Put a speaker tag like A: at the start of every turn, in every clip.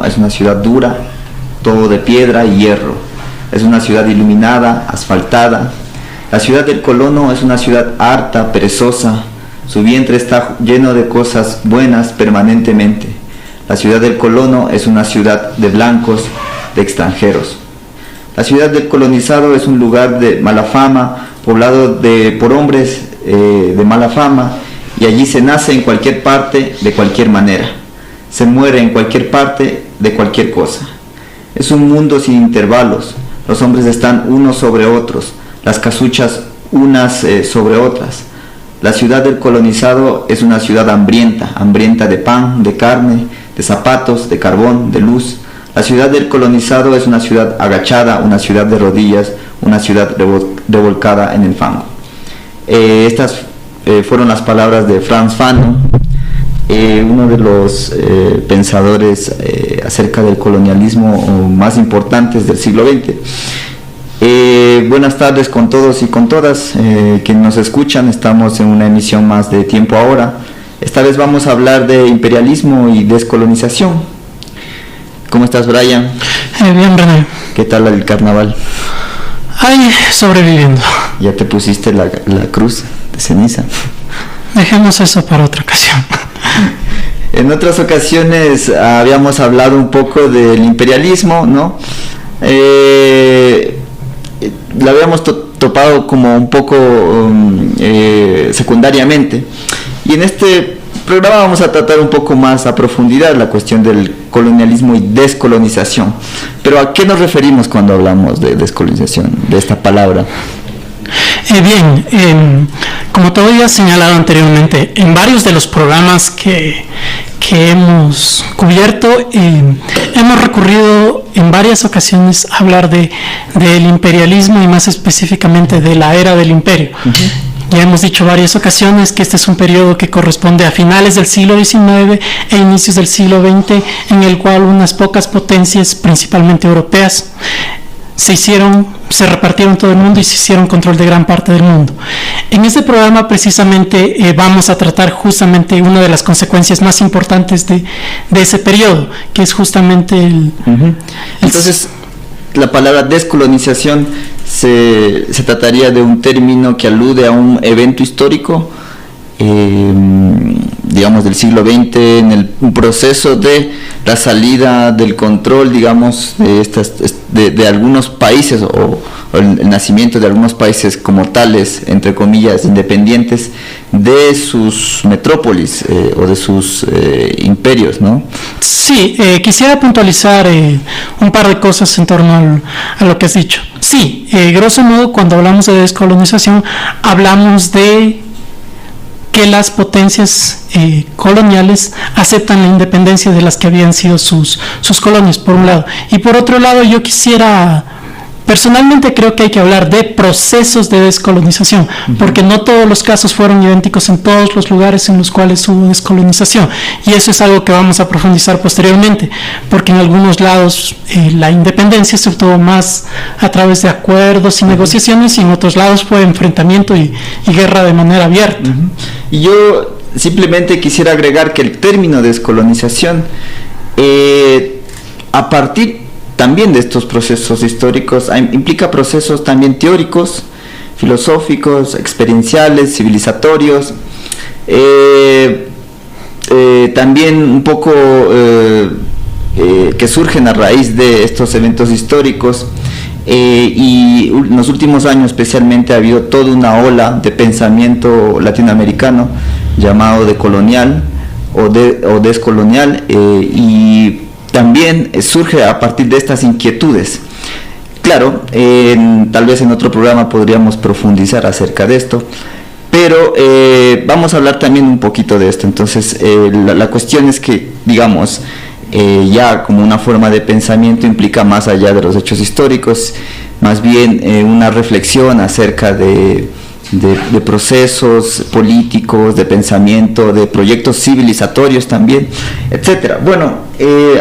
A: Colono es una ciudad dura, todo de piedra y hierro. Es una ciudad iluminada, asfaltada. La ciudad del Colono es una ciudad harta, perezosa. Su vientre está lleno de cosas buenas permanentemente. La ciudad del Colono es una ciudad de blancos, de extranjeros. La ciudad del colonizado es un lugar de mala fama, poblado por hombres de mala fama, y allí se nace en cualquier parte, de cualquier manera. Se muere en cualquier parte, de cualquier cosa. Es un mundo sin intervalos. Los hombres están unos sobre otros, las casuchas unas sobre otras. La ciudad del colonizado es una ciudad hambrienta, hambrienta de pan, de carne, de zapatos, de carbón, de luz. La ciudad del colonizado es una ciudad agachada, una ciudad de rodillas, una ciudad revolcada en el fango. Estas fueron las palabras de Frantz Fanon, uno de los pensadores acerca del colonialismo más importantes del siglo XX. Buenas tardes con todos y con todas que nos escuchan. Estamos en una emisión más de Tiempo Ahora. Esta vez vamos a hablar de imperialismo y descolonización. ¿Cómo estás, Brian?
B: Bien, René.
A: ¿Qué tal el carnaval?
B: Ahí, sobreviviendo.
A: ¿Ya te pusiste la cruz de ceniza?
B: Dejemos eso para otra ocasión.
A: En otras ocasiones habíamos hablado un poco del imperialismo, ¿no? Lo habíamos topado como un poco secundariamente, y en este programa vamos a tratar un poco más a profundidad la cuestión del colonialismo y descolonización. Pero ¿a qué nos referimos cuando hablamos de descolonización, de esta palabra?
B: Como te había señalado anteriormente, en varios de los programas que hemos cubierto, hemos recurrido en varias ocasiones a hablar del imperialismo y más específicamente de la era del imperio. Ya hemos dicho varias ocasiones que este es un periodo que corresponde a finales del siglo XIX e inicios del siglo XX, en el cual unas pocas potencias, principalmente europeas, se repartieron todo el mundo y se hicieron control de gran parte del mundo. En este programa precisamente vamos a tratar justamente una de las consecuencias más importantes de ese periodo, que es justamente
A: Entonces, la palabra descolonización se trataría de un término que alude a un evento histórico, digamos, del siglo XX, en un proceso de la salida del control, digamos, de algunos países, o el nacimiento de algunos países como tales, entre comillas, independientes, de sus metrópolis o de sus imperios, ¿no?
B: Sí, quisiera puntualizar un par de cosas en torno a lo que has dicho. Sí, grosso modo, cuando hablamos de descolonización, hablamos de que las potencias coloniales aceptan la independencia de las que habían sido sus colonias, por un lado. Y por otro lado, yo personalmente creo que hay que hablar de procesos de descolonización, porque no todos los casos fueron idénticos en todos los lugares en los cuales hubo descolonización, y eso es algo que vamos a profundizar posteriormente, porque en algunos lados la independencia se obtuvo más a través de acuerdos y negociaciones, y en otros lados fue enfrentamiento y guerra de manera abierta.
A: Y yo simplemente quisiera agregar que el término descolonización, a partir también de estos procesos históricos, implica procesos también teóricos, filosóficos, experienciales, civilizatorios, también un poco que surgen a raíz de estos eventos históricos, y en los últimos años especialmente ha habido toda una ola de pensamiento latinoamericano llamado decolonial o descolonial, y también surge a partir de estas inquietudes. Claro, tal vez en otro programa podríamos profundizar acerca de esto, pero vamos a hablar también un poquito de esto. Entonces, la cuestión es que, digamos, ya como una forma de pensamiento implica más allá de los hechos históricos, más bien una reflexión acerca de procesos políticos, de pensamiento, de proyectos civilizatorios también, etcétera. Bueno,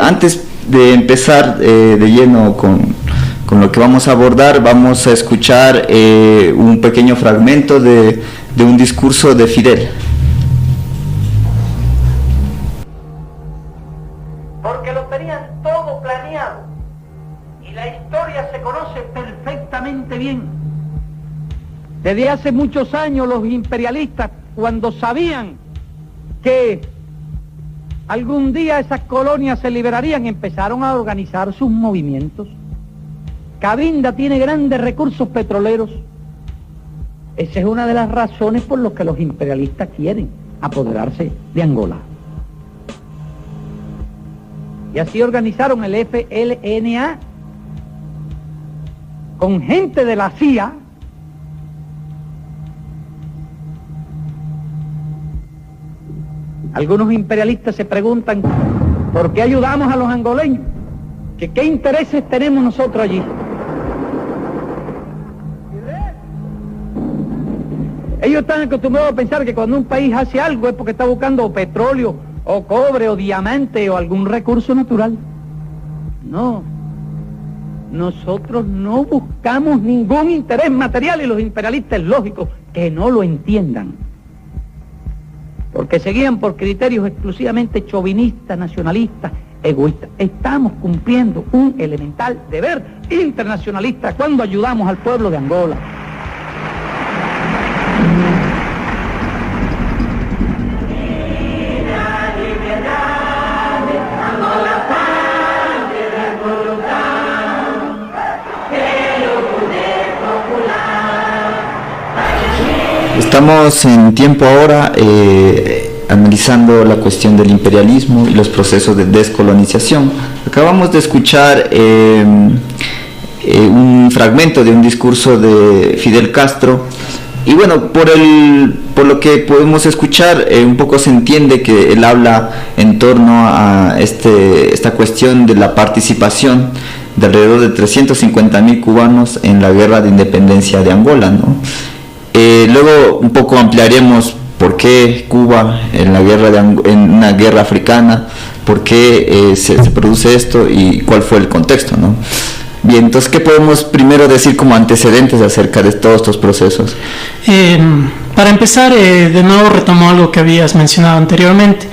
A: antes de empezar de lleno con lo que vamos a abordar, vamos a escuchar un pequeño fragmento de un discurso de Fidel.
C: Porque lo tenían todo planeado y la historia se conoce perfectamente bien. Desde hace muchos años los imperialistas, cuando sabían que algún día esas colonias se liberarían, empezaron a organizar sus movimientos. Cabinda tiene grandes recursos petroleros. Esa es una de las razones por las que los imperialistas quieren apoderarse de Angola. Y así organizaron el FLNA con gente de la CIA Algunos imperialistas se preguntan ¿por qué ayudamos a los angoleños? ¿Qué intereses tenemos nosotros allí? Ellos están acostumbrados a pensar que cuando un país hace algo es porque está buscando petróleo, o cobre, o diamante, o algún recurso natural. No. Nosotros no buscamos ningún interés material y los imperialistas es lógico que no lo entiendan. Porque se guían por criterios exclusivamente chauvinistas, nacionalistas, egoístas. Estamos cumpliendo un elemental deber internacionalista cuando ayudamos al pueblo de Angola.
A: Estamos en tiempo ahora analizando la cuestión del imperialismo y los procesos de descolonización. Acabamos de escuchar un fragmento de un discurso de Fidel Castro y bueno, por lo que podemos escuchar, un poco se entiende que él habla en torno a esta cuestión de la participación de alrededor de 350.000 cubanos en la guerra de independencia de Angola, ¿no? Luego un poco ampliaremos por qué Cuba en una guerra africana, por qué se produce esto y cuál fue el contexto, ¿no? Bien, entonces, ¿qué podemos primero decir como antecedentes acerca de todos estos procesos?
B: Para empezar, de nuevo retomo algo que habías mencionado anteriormente,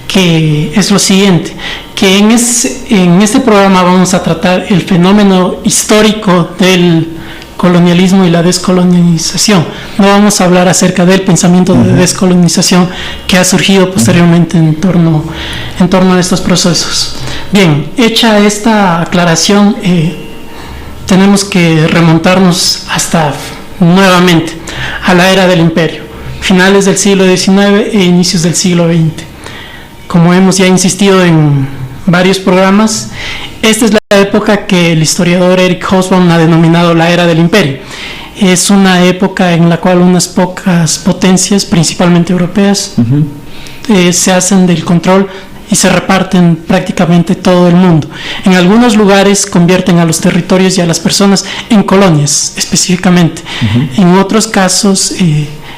B: que es lo siguiente, que en este programa vamos a tratar el fenómeno histórico del colonialismo y la descolonización. No vamos a hablar acerca del pensamiento de descolonización que ha surgido posteriormente en torno a estos procesos. Bien, hecha esta aclaración, tenemos que remontarnos hasta nuevamente a la era del imperio, finales del siglo XIX e inicios del siglo XX. Como hemos ya insistido en varios programas, esta es la época que el historiador Eric Hobsbawm ha denominado la era del imperio. Es una época en la cual unas pocas potencias, principalmente europeas, se hacen del control y se reparten prácticamente todo el mundo. En algunos lugares convierten a los territorios y a las personas en colonias, específicamente. En otros casos,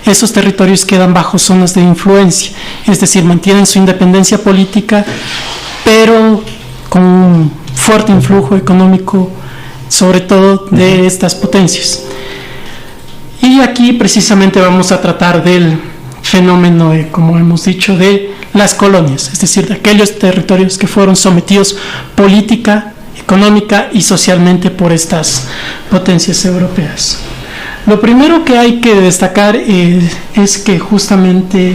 B: esos territorios quedan bajo zonas de influencia, es decir, mantienen su independencia política, pero con un fuerte influjo económico, sobre todo de estas potencias. Y aquí precisamente vamos a tratar del fenómeno, como hemos dicho, de las colonias, es decir, de aquellos territorios que fueron sometidos política, económica y socialmente por estas potencias europeas. Lo primero que hay que destacar es que justamente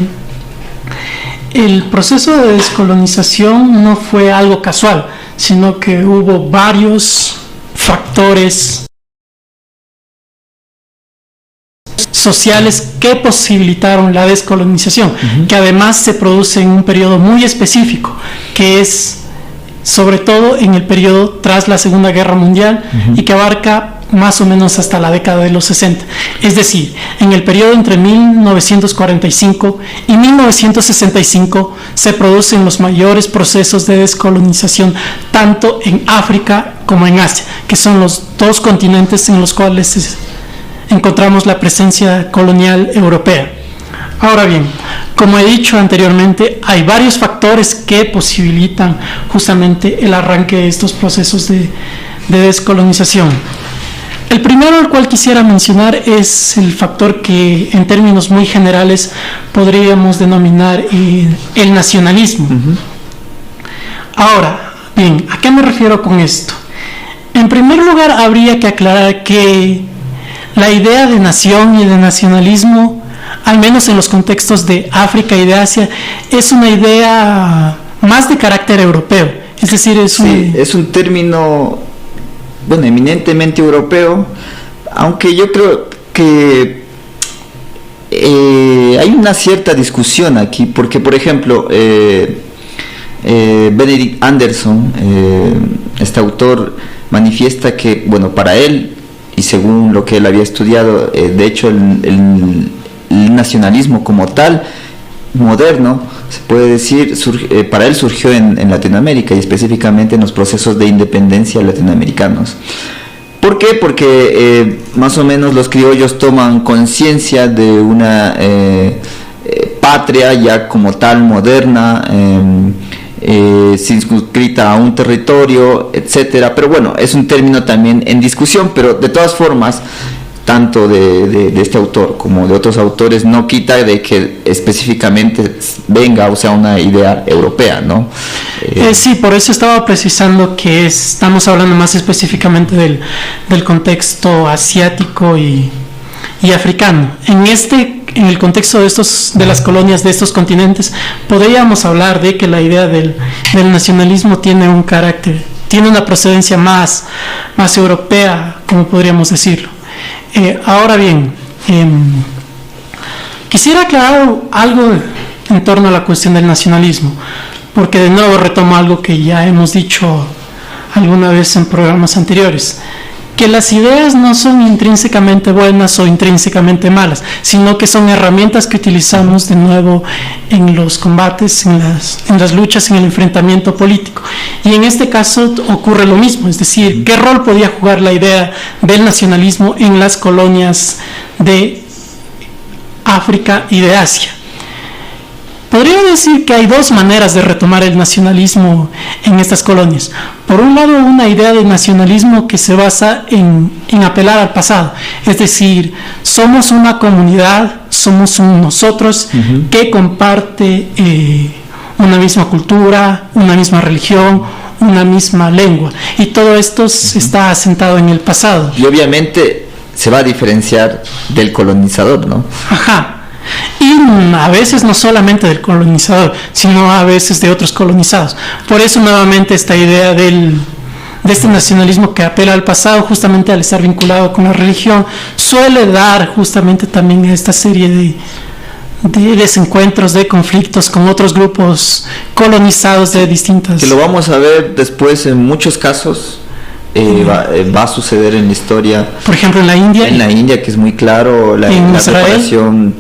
B: el proceso de descolonización no fue algo casual, sino que hubo varios factores sociales que posibilitaron la descolonización, que además se produce en un periodo muy específico, que es sobre todo en el periodo tras la Segunda Guerra Mundial y que abarca más o menos hasta la década de los 60. Es decir, en el periodo entre 1945 y 1965 se producen los mayores procesos de descolonización tanto en África como en Asia, que son los dos continentes en los cuales encontramos la presencia colonial europea. Ahora bien, como he dicho anteriormente, hay varios factores que posibilitan justamente el arranque de estos procesos de descolonización. El primero al cual quisiera mencionar es el factor que en términos muy generales podríamos denominar el nacionalismo. Ahora, Bien, ¿a qué me refiero con esto? En primer lugar, habría que aclarar que la idea de nación y de nacionalismo, al menos en los contextos de África y de Asia, es una idea más de carácter europeo. Es decir, es
A: un término, bueno, eminentemente europeo, aunque yo creo que hay una cierta discusión aquí, porque, por ejemplo, Benedict Anderson, este autor, manifiesta que, bueno, para él, y según lo que él había estudiado, de hecho el nacionalismo como tal, moderno, se puede decir, para él surgió en Latinoamérica y específicamente en los procesos de independencia latinoamericanos. ¿Por qué? Porque más o menos los criollos toman conciencia de una patria ya como tal moderna, circunscrita a un territorio, etcétera. Pero bueno, es un término también en discusión, pero de todas formas, tanto de este autor como de otros autores, no quita de que específicamente venga, o sea, una idea europea, ¿no?
B: Sí, por eso estaba precisando que estamos hablando más específicamente del contexto asiático y africano. En el contexto de las colonias de estos continentes, podríamos hablar de que la idea del nacionalismo tiene un carácter, tiene una procedencia más europea, como podríamos decirlo. Ahora bien, quisiera aclarar algo en torno a la cuestión del nacionalismo, porque de nuevo retomo algo que ya hemos dicho alguna vez en programas anteriores, que las ideas no son intrínsecamente buenas o intrínsecamente malas, sino que son herramientas que utilizamos de nuevo en los combates, en las luchas, en el enfrentamiento político. Y en este caso ocurre lo mismo, es decir, ¿qué rol podía jugar la idea del nacionalismo en las colonias de África y de Asia? Podría decir que hay dos maneras de retomar el nacionalismo en estas colonias. Por un lado, una idea de nacionalismo que se basa en apelar al pasado. Es decir, somos una comunidad, somos un nosotros que comparte una misma cultura, una misma religión, una misma lengua. Y todo esto está asentado en el pasado.
A: Y obviamente se va a diferenciar del colonizador, ¿no?
B: Ajá. Y a veces no solamente del colonizador, sino a veces de otros colonizados. Por eso nuevamente esta idea de este nacionalismo que apela al pasado, justamente al estar vinculado con la religión, suele dar justamente también esta serie de desencuentros, de conflictos con otros grupos colonizados de distintas...
A: Que lo vamos a ver después en muchos casos. Va a suceder en la historia.
B: Por ejemplo, en la India.
A: En la India, que es muy claro, la separación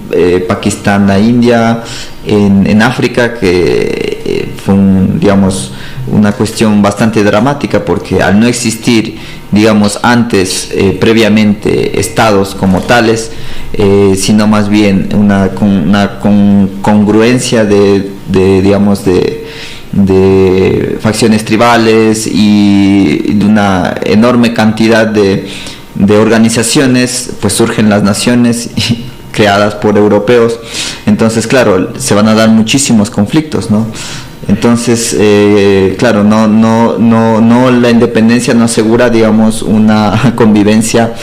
A: Pakistán-India, en África, que fue una cuestión bastante dramática, porque al no existir, digamos, antes, previamente, estados como tales, sino más bien una congruencia de facciones tribales y de una enorme cantidad de organizaciones, pues surgen las naciones creadas por europeos. Entonces, claro, se van a dar muchísimos conflictos, ¿no? Entonces, claro, no la independencia no asegura, digamos, una convivencia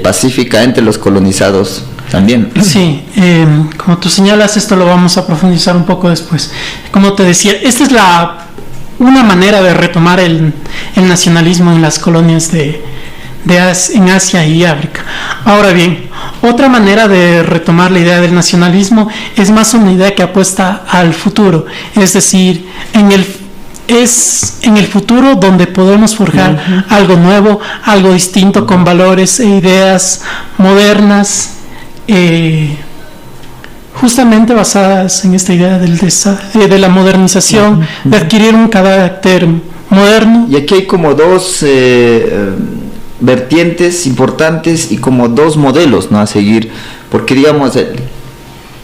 A: pacífica entre los colonizados también.
B: Sí, como tú señalas, esto lo vamos a profundizar un poco después. Como te decía, esta es una manera de retomar el nacionalismo en las colonias en Asia y África. Ahora bien, otra manera de retomar la idea del nacionalismo es más una idea que apuesta al futuro, es decir, es en el futuro donde podemos forjar algo nuevo, algo distinto, con valores e ideas modernas, justamente basadas en esta idea de la modernización, de adquirir un carácter moderno.
A: Y aquí hay como dos vertientes importantes y como dos modelos, ¿no?, a seguir, porque digamos,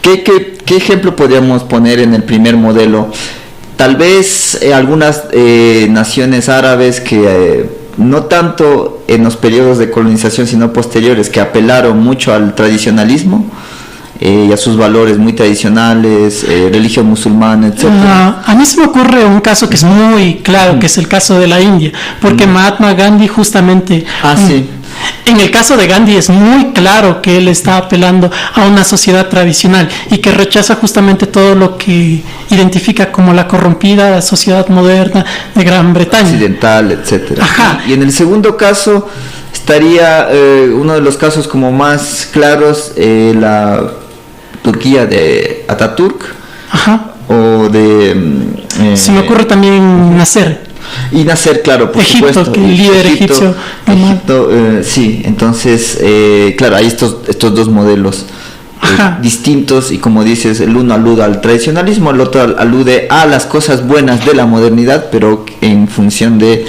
A: ¿qué ejemplo podríamos poner en el primer modelo? Tal vez algunas naciones árabes que no tanto en los periodos de colonización sino posteriores, que apelaron mucho al tradicionalismo, y a sus valores muy tradicionales, religión musulmana, etc.
B: A mí se me ocurre un caso que es muy claro, que es el caso de la India, porque Mahatma Gandhi justamente...
A: sí.
B: En el caso de Gandhi es muy claro que él está apelando a una sociedad tradicional y que rechaza justamente todo lo que identifica como la corrompida sociedad moderna de Gran Bretaña.
A: Occidental, etc.
B: Ajá.
A: Y en el segundo caso estaría uno de los casos como más claros, la Turquía de Atatürk.
B: Ajá.
A: O de...
B: se me ocurre también Nasser.
A: Y Nasser, claro, por
B: Egipto,
A: supuesto.
B: que el líder egipcio.
A: Sí, entonces, claro, hay estos dos modelos distintos, y como dices, el uno alude al tradicionalismo, el otro alude a las cosas buenas de la modernidad, pero en función de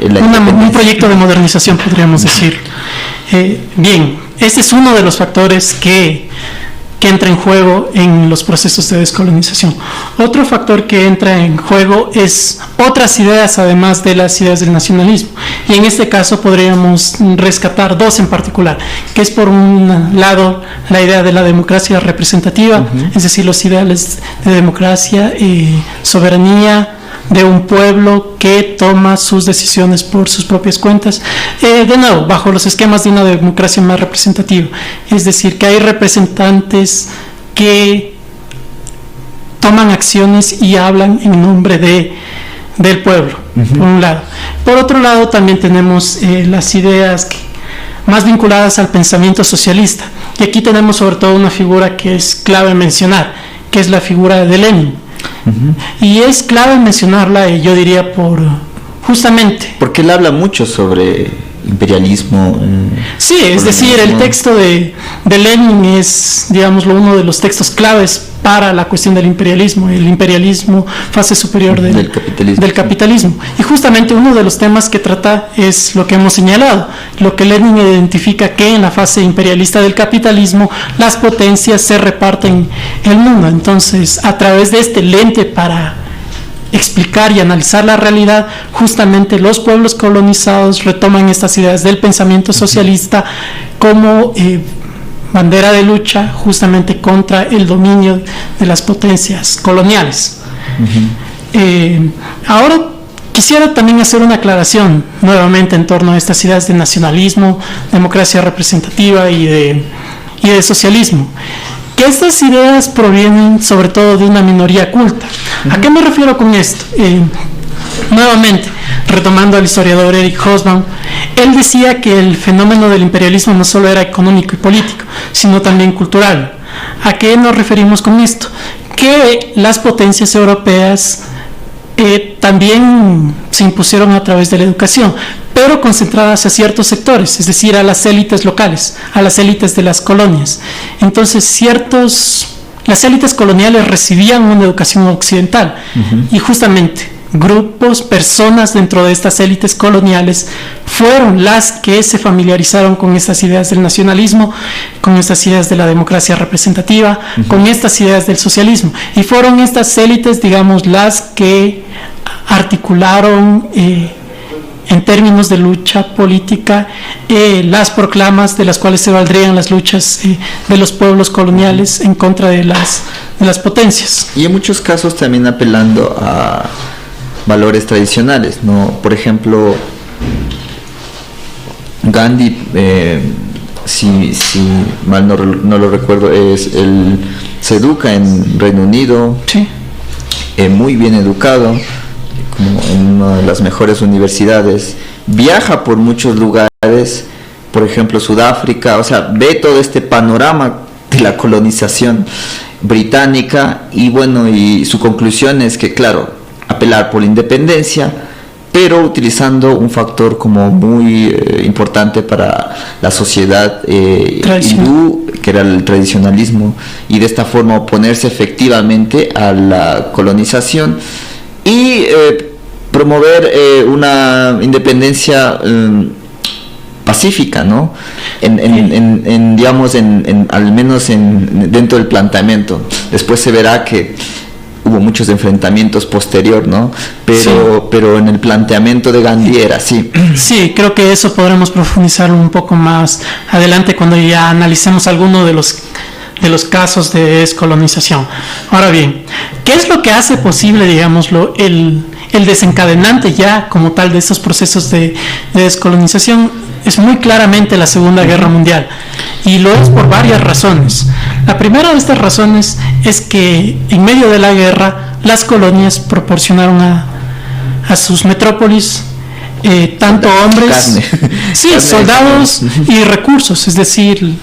B: un proyecto de modernización, podríamos decir. Bien, este es uno de los factores que entra en juego en los procesos de descolonización. Otro factor que entra en juego es otras ideas, además de las ideas del nacionalismo, y en este caso podríamos rescatar dos en particular, que es por un lado la idea de la democracia representativa, es decir, los ideales de democracia y soberanía de un pueblo que toma sus decisiones por sus propias cuentas, de nuevo, bajo los esquemas de una democracia más representativa, es decir, que hay representantes que toman acciones y hablan en nombre del pueblo, por un lado. Por otro lado, también tenemos las ideas más vinculadas al pensamiento socialista, y aquí tenemos sobre todo una figura que es clave mencionar, que es la figura de Lenin. Y es clave mencionarla, yo diría, justamente
A: porque él habla mucho sobre imperialismo.
B: Sí, es decir, el texto de Lenin es, digámoslo, uno de los textos claves para la cuestión del imperialismo, el imperialismo, fase superior del capitalismo. Y justamente uno de los temas que trata es lo que hemos señalado, lo que Lenin identifica, que en la fase imperialista del capitalismo las potencias se reparten el mundo. Entonces, a través de este lente para explicar y analizar la realidad, justamente los pueblos colonizados retoman estas ideas del pensamiento socialista como bandera de lucha justamente contra el dominio de las potencias coloniales. Ahora quisiera también hacer una aclaración nuevamente en torno a estas ideas de nacionalismo, democracia representativa y de socialismo, que estas ideas provienen sobre todo de una minoría culta. ¿A qué me refiero con esto? Nuevamente, retomando al historiador Eric Hobsbawm, él decía que el fenómeno del imperialismo no solo era económico y político, sino también cultural. ¿A qué nos referimos con esto? Que las potencias europeas también se impusieron a través de la educación, pero concentradas a ciertos sectores, es decir, a las élites locales, a las élites de las colonias. Entonces, las élites coloniales recibían una educación occidental, y justamente personas dentro de estas élites coloniales fueron las que se familiarizaron con estas ideas del nacionalismo, con estas ideas de la democracia representativa, con estas ideas del socialismo, y fueron estas élites, digamos, las que articularon en términos de lucha política las proclamas de las cuales se valdrían las luchas de los pueblos coloniales en contra de las potencias.
A: Y en muchos casos también apelando a valores tradicionales, ¿no? Por ejemplo, Gandhi, si mal no lo recuerdo, se educa en Reino Unido,
B: sí,
A: muy bien educado, como en una de las mejores universidades, viaja por muchos lugares, por ejemplo Sudáfrica, o sea, ve todo este panorama de la colonización británica, y bueno, y su conclusión es que, claro, apelar por la independencia, pero utilizando un factor como muy importante para la sociedad hindú, que era el tradicionalismo, y de esta forma oponerse efectivamente a la colonización y promover una independencia pacífica, ¿no? Digamos, al menos dentro del planteamiento. Después se verá que hubo muchos enfrentamientos posterior, ¿no? Pero en el planteamiento de Gandhi era así.
B: Sí, creo que eso podremos profundizar un poco más adelante cuando ya analicemos alguno de los de los casos de descolonización. Ahora bien, ¿qué es lo que hace posible, digámoslo, el desencadenante ya como tal de estos procesos de descolonización? Es muy claramente la Segunda Guerra Mundial, y lo es por varias razones. La primera de estas razones es que en medio de la guerra las colonias proporcionaron a sus metrópolis tanto hombres, sí, carne, soldados y recursos, es decir,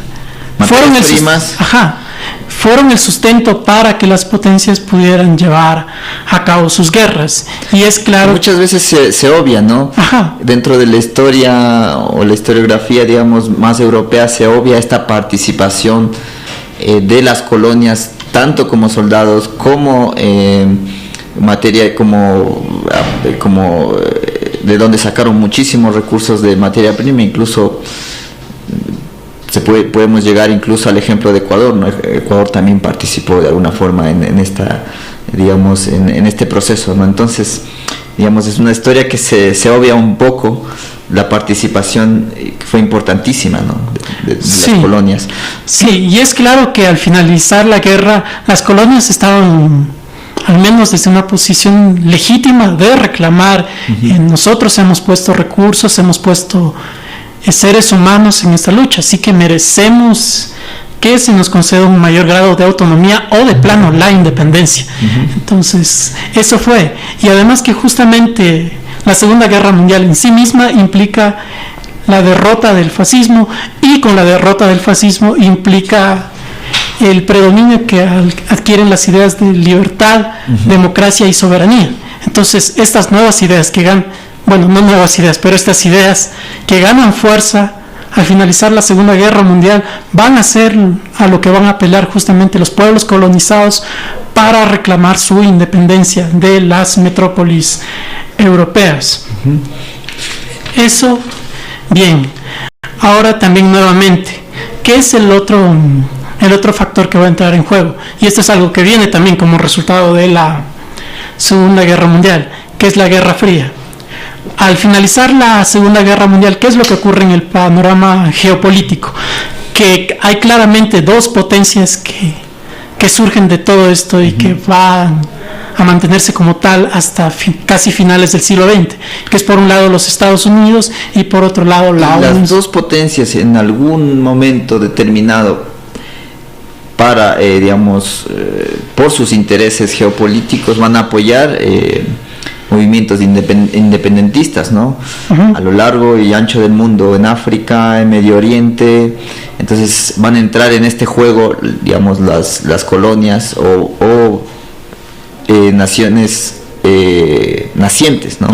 B: fueron el sustento para que las potencias pudieran llevar a cabo sus guerras. Y es claro,
A: muchas veces se obvia, ¿no? Ajá. Dentro de la historia o la historiografía, digamos, más europea, se obvia esta participación de las colonias, tanto como soldados, como materia, como de donde sacaron muchísimos recursos de materia prima. Incluso podemos llegar incluso al ejemplo de Ecuador, ¿no? Ecuador también participó de alguna forma en esta, digamos, en este proceso, ¿no? Entonces, digamos, es una historia que se obvia un poco la participación que fue importantísima, ¿no? de
B: sí,
A: las colonias.
B: Sí, y es claro que al finalizar la guerra, las colonias estaban, al menos desde una posición legítima de reclamar, nosotros hemos puesto recursos, hemos puesto seres humanos en esta lucha, así que merecemos que se nos conceda un mayor grado de autonomía o de plano la independencia. Entonces, eso fue. Y además que justamente la Segunda Guerra Mundial en sí misma implica la derrota del fascismo, y con la derrota del fascismo implica el predominio que adquieren las ideas de libertad, democracia y soberanía. Entonces, estas nuevas ideas que ganan, bueno, no nuevas ideas, pero estas ideas que ganan fuerza al finalizar la Segunda Guerra Mundial van a ser a lo que van a apelar justamente los pueblos colonizados para reclamar su independencia de las metrópolis europeas. Eso, bien. Ahora también nuevamente, ¿qué es el otro factor que va a entrar en juego? Y esto es algo que viene también como resultado de la Segunda Guerra Mundial, que es la Guerra Fría. Al finalizar la Segunda Guerra Mundial, ¿qué es lo que ocurre en el panorama geopolítico? Que hay claramente dos potencias que surgen de todo esto y que van a mantenerse como tal hasta casi finales del siglo XX, que es por un lado los Estados Unidos y por otro lado la ONU.
A: Las dos potencias en algún momento determinado para, por sus intereses geopolíticos van a apoyar movimientos independentistas, ¿no? A lo largo y ancho del mundo, en África, en Medio Oriente. Entonces van a entrar en este juego, digamos, las colonias o naciones nacientes, ¿no?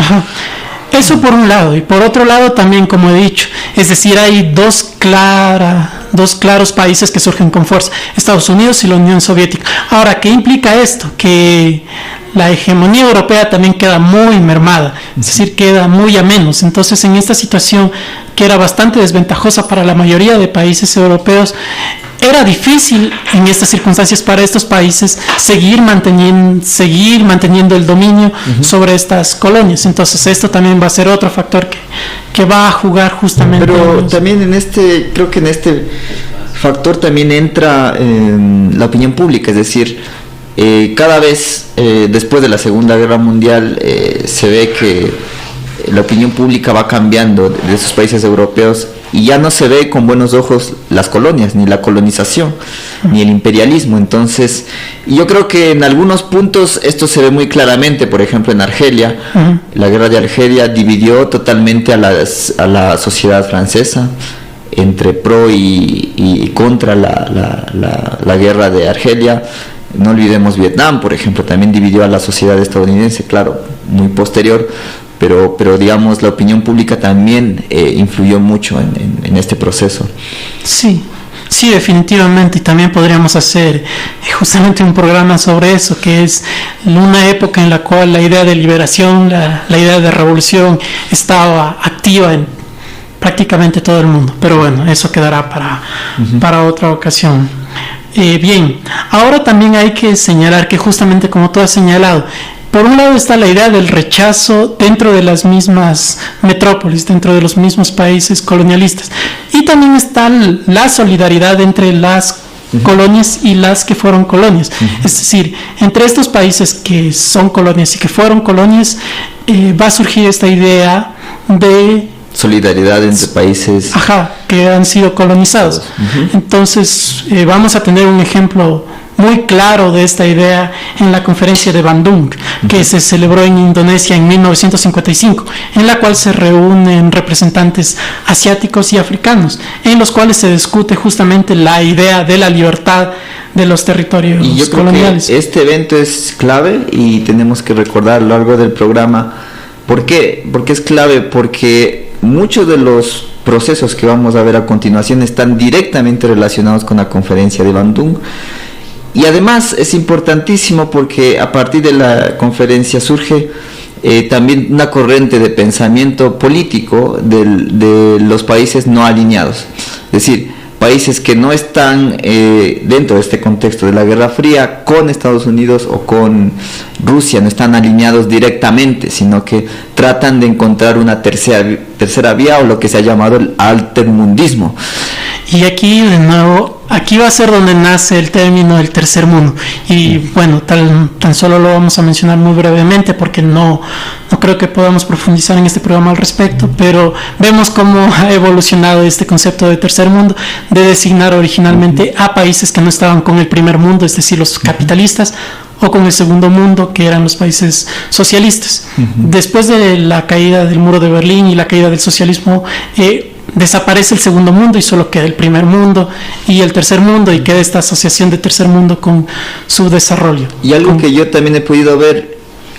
B: Eso por un lado, y por otro lado también, como he dicho, es decir, hay dos claros países que surgen con fuerza, Estados Unidos y la Unión Soviética. Ahora, ¿qué implica esto? Que la hegemonía europea también queda muy mermada, es decir, queda muy a menos. Entonces, en esta situación que era bastante desventajosa para la mayoría de países europeos, era difícil en estas circunstancias para estos países seguir manteniendo el dominio sobre estas colonias. Entonces, esto también va a ser otro factor que va a jugar justamente.
A: Pero también creo que en este factor también entra la opinión pública, es decir, cada vez después de la Segunda Guerra Mundial se ve que la opinión pública va cambiando de esos países europeos y ya no se ve con buenos ojos las colonias, ni la colonización, ni el imperialismo. Entonces, yo creo que en algunos puntos esto se ve muy claramente. Por ejemplo, en Argelia, la guerra de Argelia dividió totalmente a la sociedad francesa entre pro y contra la guerra de Argelia. No olvidemos Vietnam, por ejemplo, también dividió a la sociedad estadounidense, claro, muy posterior, pero digamos, la opinión pública también influyó mucho en este proceso.
B: Sí, definitivamente, y también podríamos hacer justamente un programa sobre eso, que es una época en la cual la idea de liberación, la idea de revolución estaba activa en prácticamente todo el mundo, pero bueno, eso quedará para otra ocasión. Bien, ahora también hay que señalar que justamente como tú has señalado, por un lado está la idea del rechazo dentro de las mismas metrópolis, dentro de los mismos países colonialistas, y también está la solidaridad entre las colonias y las que fueron colonias. Es decir, entre estos países que son colonias y que fueron colonias, va a surgir esta idea de
A: solidaridad entre países
B: que han sido colonizados. Entonces vamos a tener un ejemplo muy claro de esta idea en la conferencia de Bandung, que se celebró en Indonesia en 1955, en la cual se reúnen representantes asiáticos y africanos, en los cuales se discute justamente la idea de la libertad de los territorios
A: y yo
B: coloniales.
A: Creo que este evento es clave y tenemos que recordar a lo largo del programa. ¿Por qué? Porque es clave, porque muchos de los procesos que vamos a ver a continuación están directamente relacionados con la conferencia de Bandung. Y además es importantísimo porque a partir de la conferencia surge también una corriente de pensamiento político de los países no alineados. Es decir, países que no están dentro de este contexto de la Guerra Fría con Estados Unidos o con Rusia, no están alineados directamente, sino que tratan de encontrar una tercera vía, o lo que se ha llamado el altermundismo.
B: Y aquí de nuevo, aquí va a ser donde nace el término del tercer mundo. Y bueno, tan solo lo vamos a mencionar muy brevemente porque no creo que podamos profundizar en este programa al respecto, pero vemos cómo ha evolucionado este concepto de tercer mundo, de designar originalmente a países que no estaban con el primer mundo, es decir, los capitalistas, o con el segundo mundo, que eran los países socialistas. Después de la caída del muro de Berlín y la caída del socialismo, desaparece el segundo mundo y solo queda el primer mundo y el tercer mundo, y queda esta asociación de tercer mundo con su desarrollo.
A: Y algo que yo también he podido ver,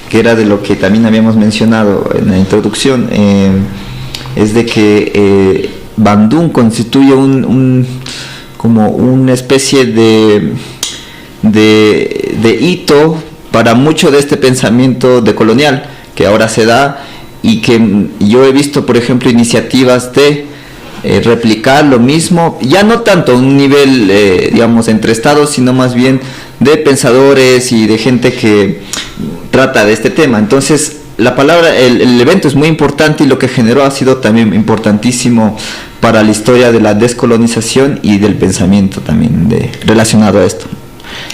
A: que era de lo que también habíamos mencionado en la introducción, es de que Bandung constituye como una especie de hito para mucho de este pensamiento decolonial que ahora se da, y que yo he visto, por ejemplo, iniciativas de replicar lo mismo, ya no tanto a un nivel, digamos, entre estados, sino más bien de pensadores y de gente que trata de este tema. Entonces, el evento es muy importante, y lo que generó ha sido también importantísimo para la historia de la descolonización y del pensamiento también relacionado a esto.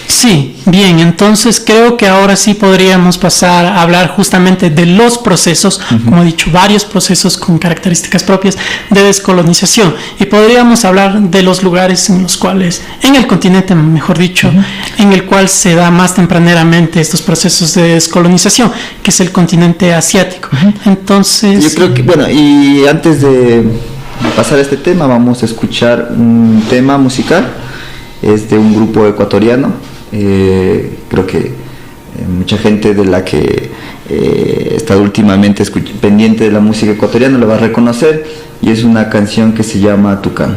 B: Sí, bien, entonces creo que ahora sí podríamos pasar a hablar justamente de los procesos, como he dicho, varios procesos con características propias de descolonización, y podríamos hablar de los lugares en los cuales, en el continente, mejor dicho, en el cual se da más tempraneramente estos procesos de descolonización, que es el continente asiático. Entonces,
A: yo creo que, bueno, y antes de pasar a este tema, vamos a escuchar un tema musical. Es de un grupo ecuatoriano. Creo que mucha gente de la que está últimamente pendiente de la música ecuatoriana lo va a reconocer, y es una canción que se llama Tucán.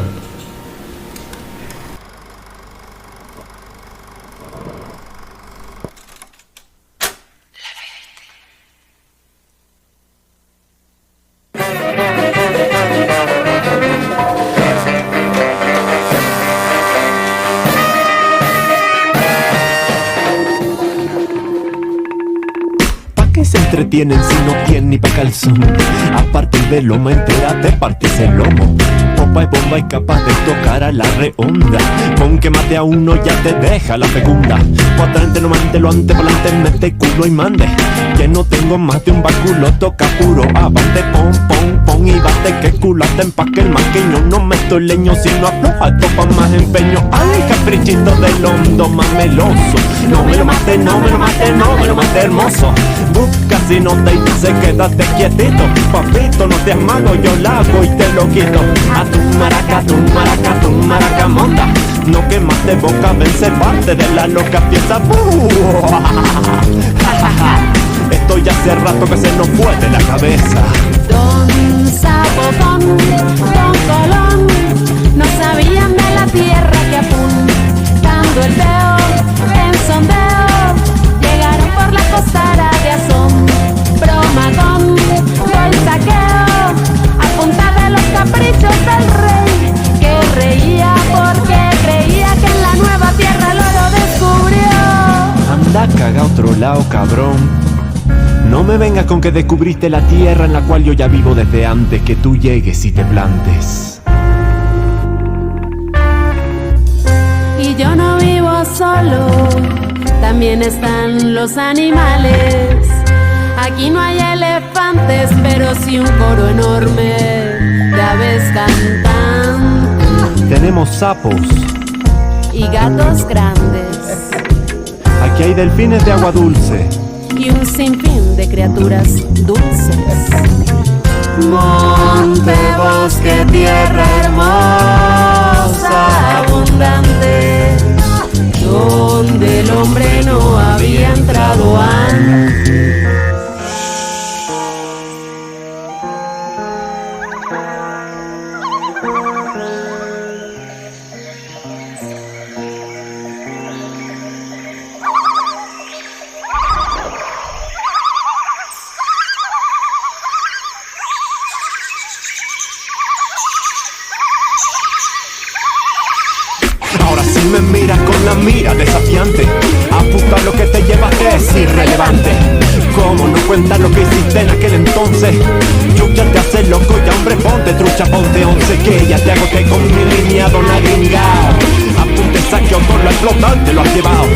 D: Tienen si no tienen ni pa' calzón. Aparte de lomo entera te partes el lomo. Popa es bomba y capaz de tocar a la redonda. Con que mate a uno ya te deja la fecunda. Cuatrante no mante, lo ante pa'lante, mete culo y mande. Que no tengo más de un báculo, toca puro avante. Pon, pon, pon y bate que culate empaque el maqueño. No meto el leño sino afloja, topa más empeño. Ay, caprichito del hondo más meloso. No me lo mate, no me lo mate, no me lo mate hermoso. Busca si no te dice quédate quietito. Papito, no te amago, yo la hago y te lo quito. A tu maraca monda. No quemas de boca, vence parte de la loca pieza. Esto ya hace rato que se nos fue de la cabeza.
E: Don Zapopón, Don Colón, no sabían de la tierra que apuntando el dedo en sondeo llegaron por la costera de Azón. Bromagón, buen saqueo, a punta de los caprichos del rey, que reía porque creía que en la nueva tierra el oro descubrió.
D: Anda, caga a otro lado, cabrón. No me vengas con que descubriste la tierra en la cual yo ya vivo desde antes que tú llegues y te plantes.
E: Y yo no vivo solo, también están los animales. Aquí no hay elefantes, pero sí un coro enorme de aves cantantes.
D: Tenemos sapos.
E: Y gatos grandes.
D: Aquí hay delfines de agua dulce.
E: Y un sinfín de criaturas dulces. Monte, bosque, tierra hermosa, abundante, donde el hombre no había entrado antes.
D: Me miras con la mira desafiante. Apunta lo que te llevaste es irrelevante. ¿Cómo no cuentas lo que hiciste en aquel entonces? Chucha te hace loco y hombre ponte trucha, ponte 11. Que ya te agoté con mi línea dona gringa. Apunte saque todo lo explotante lo has llevado.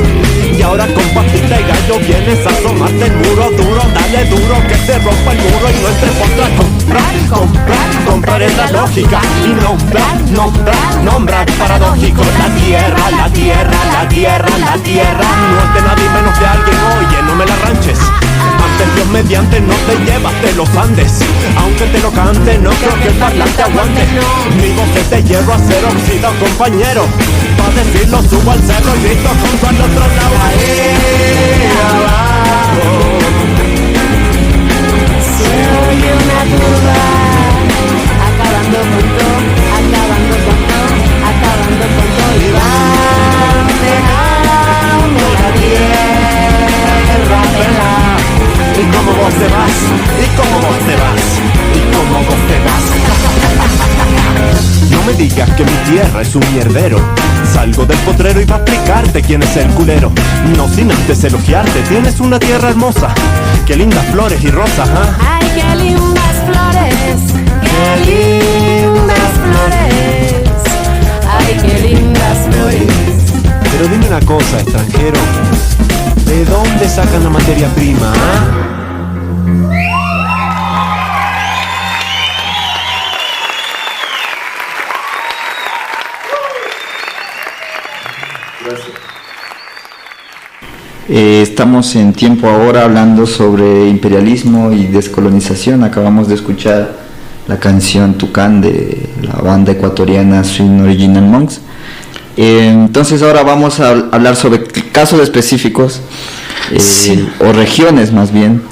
D: Y ahora con pastita y gallo vienes a asomarte el muro duro. Dale duro que se rompa el muro y no estés contra comprar es la lógica. Y nombrar paradójico. La tierra no es de nadie menos de alguien, oye, no me la ranches. Antes Dios mediante no te llevas de los Andes. Aunque te lo cante, no creo que el parlante aguante. Mi voz es de hierro, acero, oxidado, compañero. Pa' decirlo subo al cerro y grito junto al otro lado. Ahí abajo
E: se oye una turba, acabando con todo, acabando con todo, acabando con todo. Y van dejando la tierra pelada.
D: Y como vos te vas, y como vos te vas, y como vos te vas. No me digas que mi tierra es un mierdero. Salgo del potrero y va a explicarte quién es el culero. No sin antes elogiarte, tienes una tierra hermosa. Qué lindas flores y rosas, ¿ah?
E: Ay, qué lindas flores, qué lindas flores. Ay, qué lindas flores.
D: Pero dime una cosa, extranjero, ¿de dónde sacan la materia prima, ah?
A: Estamos en tiempo ahora hablando sobre imperialismo y descolonización. Acabamos de escuchar la canción Tucán de la banda ecuatoriana Swing Original Monks. Entonces ahora vamos a hablar sobre casos específicos
B: Sí.
A: o regiones más bien.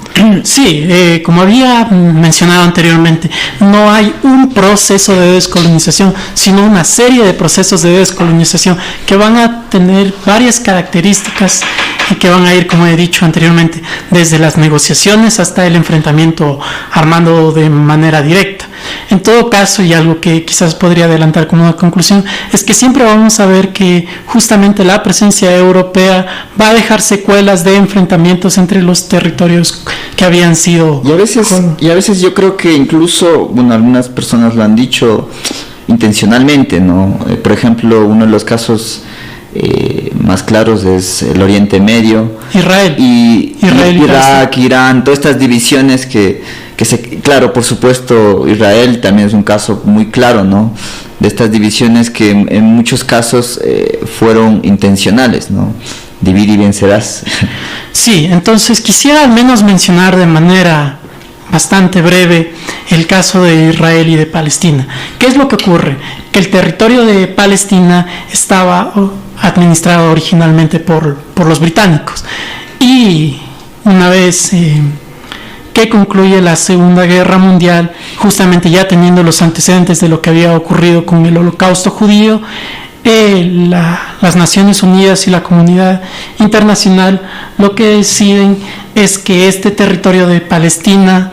B: Sí, como había mencionado anteriormente, no hay un proceso de descolonización, sino una serie de procesos de descolonización que van a tener varias características y que van a ir, como he dicho anteriormente, desde las negociaciones hasta el enfrentamiento armado de manera directa. En todo caso, y algo que quizás podría adelantar como una conclusión, es que siempre vamos a ver que justamente la presencia europea va a dejar secuelas de enfrentamientos entre los territorios que habían sido...
A: Y a veces yo creo que incluso, bueno, algunas personas lo han dicho intencionalmente, ¿no? Por ejemplo, uno de los casos más claros es el Oriente Medio,
B: Israel
A: y
B: Irak,
A: Palestina. Irán, todas estas divisiones claro, por supuesto, Israel también es un caso muy claro, ¿no? De estas divisiones que en muchos casos fueron intencionales, ¿no? Divide y vencerás.
B: Sí, entonces quisiera al menos mencionar de manera bastante breve el caso de Israel y de Palestina. ¿Qué es lo que ocurre? Que el territorio de Palestina estaba administrado originalmente por los británicos, y una vez que concluye la Segunda Guerra Mundial, justamente ya teniendo los antecedentes de lo que había ocurrido con el Holocausto judío, las Naciones Unidas y la comunidad internacional lo que deciden es que este territorio de Palestina,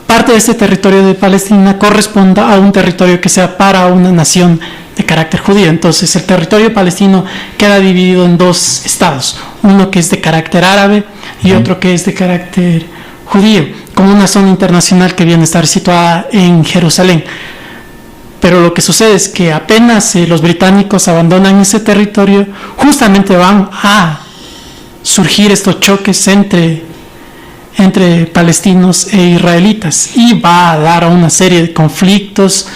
B: parte de este territorio de Palestina, corresponda a un territorio que sea para una nación de carácter judío. Entonces el territorio palestino queda dividido en dos estados, uno que es de carácter árabe y otro que es de carácter judío, con una zona internacional que viene a estar situada en Jerusalén. Pero lo que sucede es que apenas los británicos abandonan ese territorio, justamente van a surgir estos choques entre palestinos e israelitas, y va a dar a una serie de conflictos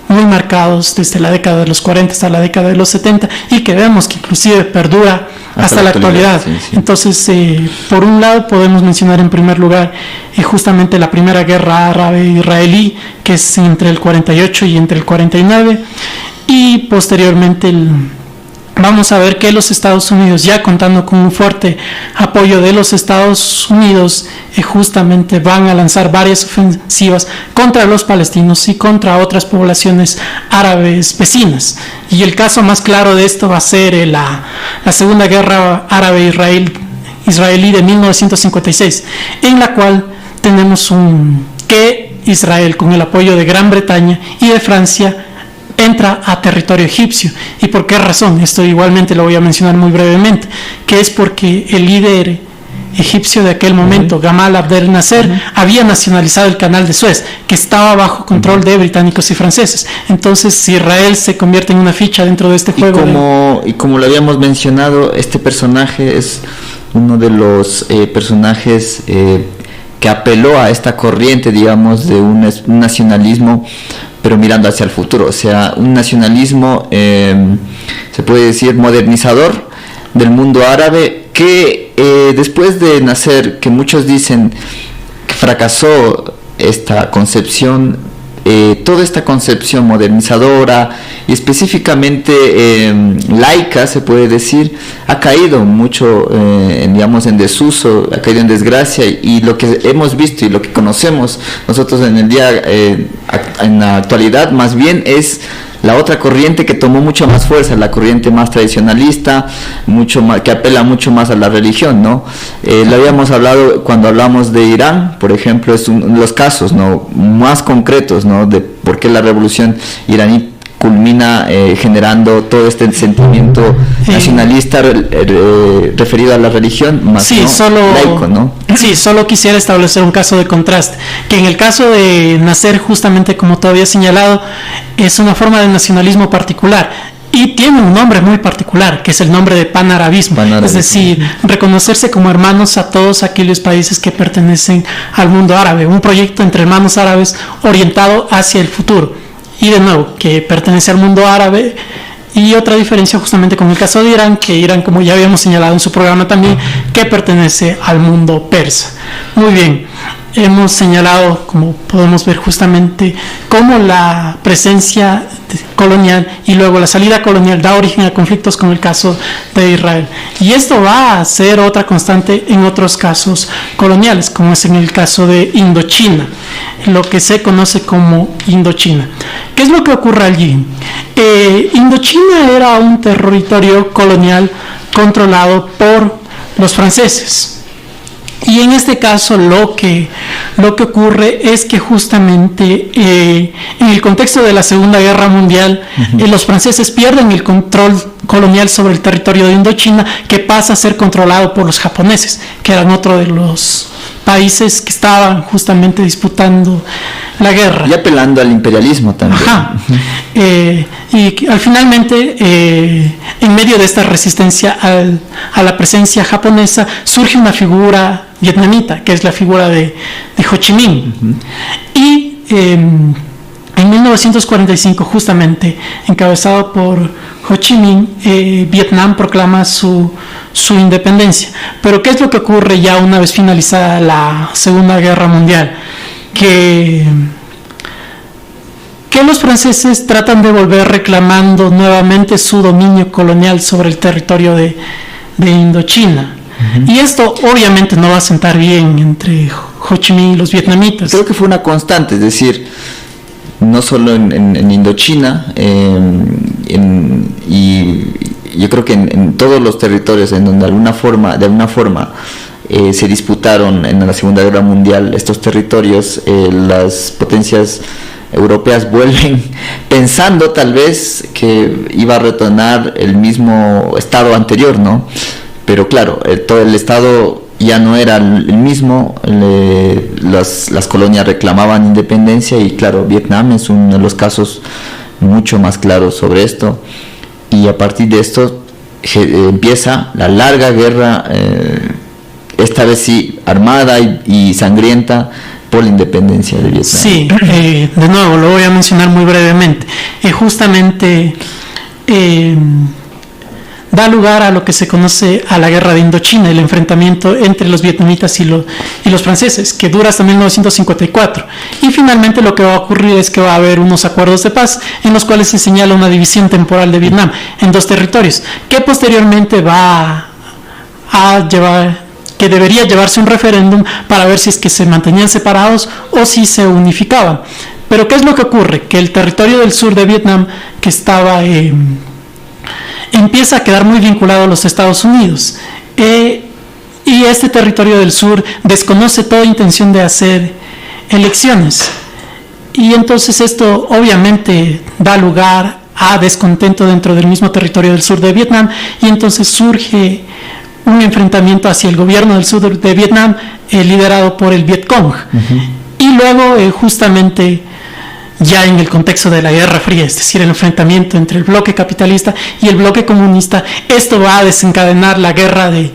B: muy marcados desde la década de los 40 hasta la década de los 70, y que vemos que inclusive perdura hasta la actualidad. Sí, sí. Entonces, por un lado podemos mencionar en primer lugar justamente la primera guerra árabe-israelí, que es entre el 48 y entre el 49, y posteriormente vamos a ver que los Estados Unidos, ya contando con un fuerte apoyo de los Estados Unidos, justamente van a lanzar varias ofensivas contra los palestinos y contra otras poblaciones árabes vecinas. Y el caso más claro de esto va a ser la Segunda Guerra Árabe-Israelí de 1956, en la cual tenemos que Israel, con el apoyo de Gran Bretaña y de Francia, entra a territorio egipcio. ¿Y por qué razón? Esto igualmente lo voy a mencionar muy brevemente, que es porque el líder egipcio de aquel momento, Gamal Abdel Nasser, había nacionalizado el canal de Suez, que estaba bajo control de británicos y franceses. Entonces Israel se convierte en una ficha dentro de este juego.
A: Y como lo habíamos mencionado, este personaje es uno de los personajes que apeló a esta corriente, digamos, de un nacionalismo, pero mirando hacia el futuro, o sea, un nacionalismo, se puede decir, modernizador del mundo árabe, que después de nacer, que muchos dicen que fracasó esta concepción, toda esta concepción modernizadora y específicamente laica, se puede decir, ha caído mucho, digamos, en desuso, ha caído en desgracia, y lo que hemos visto y lo que conocemos nosotros en el día, en la actualidad, más bien es la otra corriente que tomó mucho más fuerza, la corriente más tradicionalista, mucho más, que apela mucho más a la religión, ¿no? Lo habíamos hablado cuando hablamos de Irán, por ejemplo, es uno de los casos, ¿no?, más concretos, ¿no?, de por qué la revolución iraní culmina generando todo este sentimiento nacionalista referido a la religión, más
B: sí,
A: no laico, ¿no?
B: Sí, solo quisiera establecer un caso de contraste, que en el caso de Nasser, justamente como tú habías señalado, es una forma de nacionalismo particular y tiene un nombre muy particular, que es el nombre de panarabismo, es decir, reconocerse como hermanos a todos aquellos países que pertenecen al mundo árabe, un proyecto entre hermanos árabes orientado hacia el futuro. Y de nuevo, que pertenece al mundo árabe. Y otra diferencia justamente con el caso de Irán, que Irán, como ya habíamos señalado en su programa también, que pertenece al mundo persa. Muy bien, hemos señalado, como podemos ver justamente, cómo la presencia colonial y luego la salida colonial da origen a conflictos como el caso de Israel. Y esto va a ser otra constante en otros casos coloniales, como es en el caso de Indochina, lo que se conoce como Indochina. ¿Qué es lo que ocurre allí? Indochina era un territorio colonial controlado por los franceses. Y en este caso lo que ocurre es que justamente en el contexto de la Segunda Guerra Mundial, los franceses pierden el control colonial sobre el territorio de Indochina, que pasa a ser controlado por los japoneses, que eran otro de los países que estaban justamente disputando la guerra.
A: Y apelando al imperialismo también.
B: Ajá. Y finalmente, en medio de esta resistencia a la presencia japonesa, surge una figura vietnamita, que es la figura de Ho Chi Minh. Y en 1945, justamente, encabezado por Ho Chi Minh, Vietnam proclama su independencia. Pero ¿qué es lo que ocurre ya una vez finalizada la Segunda Guerra Mundial? Que los franceses tratan de volver reclamando nuevamente su dominio colonial sobre el territorio de Indochina. Y esto obviamente no va a sentar bien entre Ho Chi Minh y los vietnamitas.
A: Creo que fue una constante, es decir, no solo en Indochina, y yo creo que en todos los territorios en donde de alguna forma se disputaron en la Segunda Guerra Mundial estos territorios, las potencias europeas vuelven pensando tal vez que iba a retornar el mismo estado anterior, ¿no? Pero claro, todo el estado ya no era el mismo, las colonias reclamaban independencia, y claro, Vietnam es uno de los casos mucho más claros sobre esto, y a partir de esto empieza la larga guerra, esta vez sí armada y sangrienta, por la independencia de Vietnam.
B: Sí, de nuevo lo voy a mencionar muy brevemente. Justamente da lugar a lo que se conoce a la guerra de Indochina, el enfrentamiento entre los vietnamitas y los franceses, que dura hasta 1954. Y finalmente lo que va a ocurrir es que va a haber unos acuerdos de paz en los cuales se señala una división temporal de Vietnam en 2 territorios, que posteriormente va a llevar, que debería llevarse un referéndum para ver si es que se mantenían separados o si se unificaban. Pero ¿qué es lo que ocurre? Que el territorio del sur de Vietnam, que estaba empieza a quedar muy vinculado a los Estados Unidos, y este territorio del sur desconoce toda intención de hacer elecciones, y entonces esto obviamente da lugar a descontento dentro del mismo territorio del sur de Vietnam, y entonces surge un enfrentamiento hacia el gobierno del sur de Vietnam, liderado por el Vietcong. Y luego justamente ya en el contexto de la Guerra Fría, es decir, el enfrentamiento entre el bloque capitalista y el bloque comunista, esto va a desencadenar la guerra de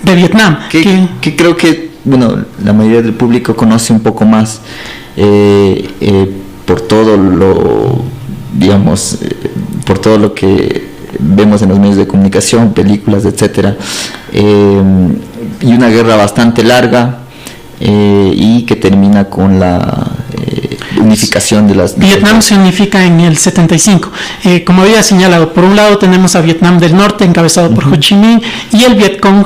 B: Vietnam.
A: Que creo que, bueno, la mayoría del público conoce un poco más por todo lo, digamos, por todo lo que vemos en los medios de comunicación, películas, etcétera, y una guerra bastante larga, y que termina con la unificación de las...
B: Vietnam se unifica en el 75. Como había señalado, por un lado tenemos a Vietnam del Norte, encabezado por Ho Chi Minh, y el Vietcong,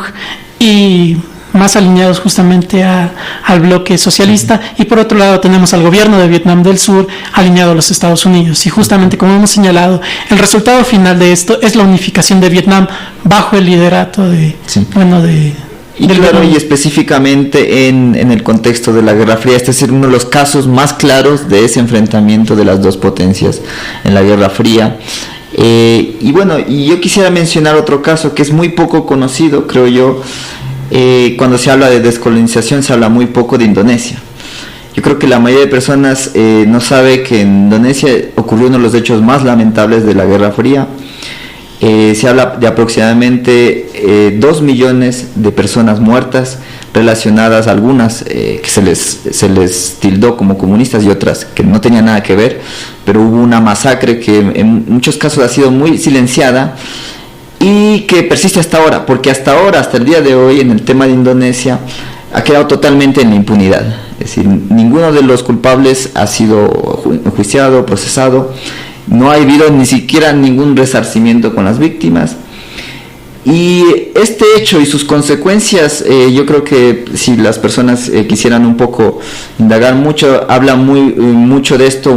B: y más alineados justamente al bloque socialista, y por otro lado tenemos al gobierno de Vietnam del Sur, alineado a los Estados Unidos. Y justamente, como hemos señalado, el resultado final de esto es la unificación de Vietnam bajo el liderato de...
A: Sí.
B: Bueno,
A: y claro, y específicamente en el contexto de la Guerra Fría, este es uno de los casos más claros de ese enfrentamiento de las dos potencias en la Guerra Fría. Y bueno, y yo quisiera mencionar otro caso que es muy poco conocido, creo yo. Cuando se habla de descolonización se habla muy poco de Indonesia. Yo creo que la mayoría de personas no sabe que en Indonesia ocurrió uno de los hechos más lamentables de la Guerra Fría. Se habla de aproximadamente 2 millones de personas muertas, relacionadas algunas que se les tildó como comunistas y otras que no tenían nada que ver, pero hubo una masacre que en muchos casos ha sido muy silenciada y que persiste hasta ahora, porque hasta el día de hoy, en el tema de Indonesia, ha quedado totalmente en la impunidad. Es decir, ninguno de los culpables ha sido enjuiciado, procesado. No ha habido ni siquiera ningún resarcimiento con las víctimas. Y este hecho y sus consecuencias, yo creo que si las personas quisieran un poco indagar mucho, habla mucho de esto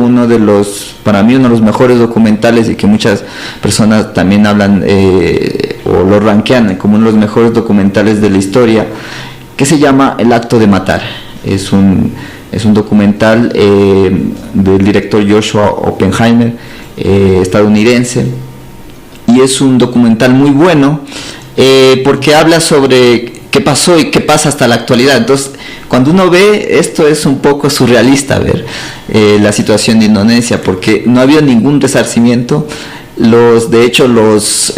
A: para mí uno de los mejores documentales, y que muchas personas también hablan o lo rankean como uno de los mejores documentales de la historia, que se llama El acto de matar. Es un documental del director Joshua Oppenheimer, estadounidense, y es un documental muy bueno porque habla sobre qué pasó y qué pasa hasta la actualidad. Entonces, cuando uno ve esto, es un poco surrealista ver la situación de Indonesia, porque no ha habido ningún resarcimiento. De hecho los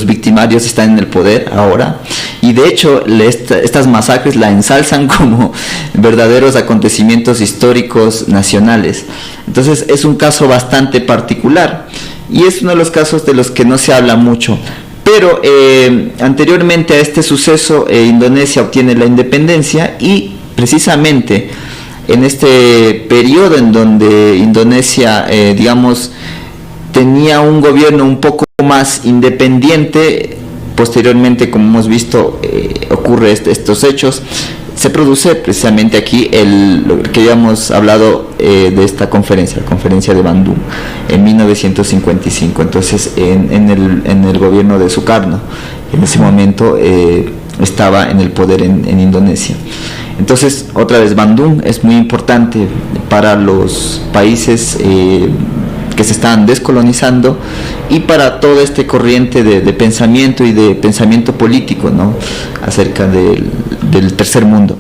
A: victimarios están en el poder ahora, y de hecho estas masacres la ensalzan como verdaderos acontecimientos históricos nacionales. Entonces es un caso bastante particular, y es uno de los casos de los que no se habla mucho. Pero anteriormente a este suceso, Indonesia obtiene la independencia, y precisamente en este periodo en donde Indonesia, digamos, tenía un gobierno un poco más independiente, posteriormente, como hemos visto, ocurre estos hechos, se produce precisamente aquí lo que habíamos hablado de esta conferencia, la conferencia de Bandung, en 1955. Entonces, en el gobierno de Sukarno, en ese momento estaba en el poder en Indonesia. Entonces, otra vez, Bandung es muy importante para los países que se están descolonizando, y para toda esta corriente de pensamiento y de pensamiento político, ¿no?, acerca del tercer mundo.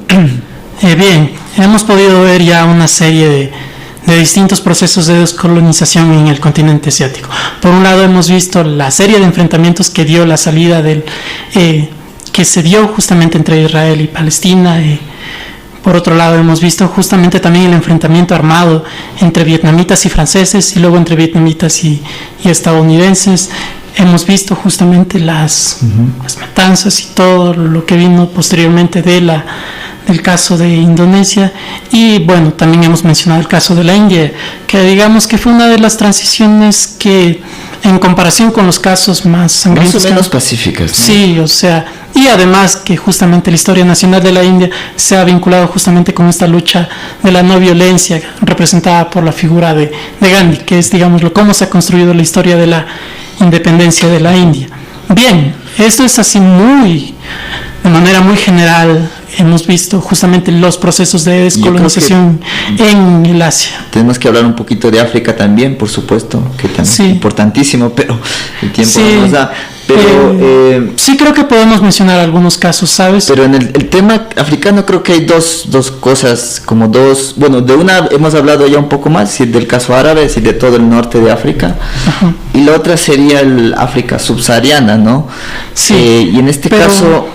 B: Bien, hemos podido ver ya una serie distintos procesos de descolonización en el continente asiático. Por un lado hemos visto la serie de enfrentamientos que dio la salida que se dio justamente entre Israel y Palestina. Por otro lado hemos visto justamente también el enfrentamiento armado entre vietnamitas y franceses y luego entre vietnamitas y estadounidenses. Hemos visto justamente las matanzas y todo lo que vino posteriormente del caso de Indonesia, y bueno, también hemos mencionado el caso de la India, que digamos que fue una de las transiciones que, en comparación con los casos más sangrientos,
A: más o menos pacíficas, ¿no?
B: Sí, o sea, y además que justamente la historia nacional de la India se ha vinculado justamente con esta lucha de la no violencia representada por la figura de Gandhi, que es, digámoslo, cómo se ha construido la historia de la independencia de la India. Bien, esto es así de manera muy general. Hemos visto justamente los procesos de descolonización en el Asia.
A: Tenemos que hablar un poquito de África también, por supuesto, que también es importantísimo, pero el tiempo no nos da. Pero
B: sí, creo que podemos mencionar algunos casos, ¿sabes?
A: Pero en el tema africano creo que hay dos cosas, bueno, de una hemos hablado ya un poco más, del caso árabe, es decir, de todo el norte de África. Ajá. Y la otra sería el África subsahariana, ¿no?
B: Sí.
A: Y en este caso...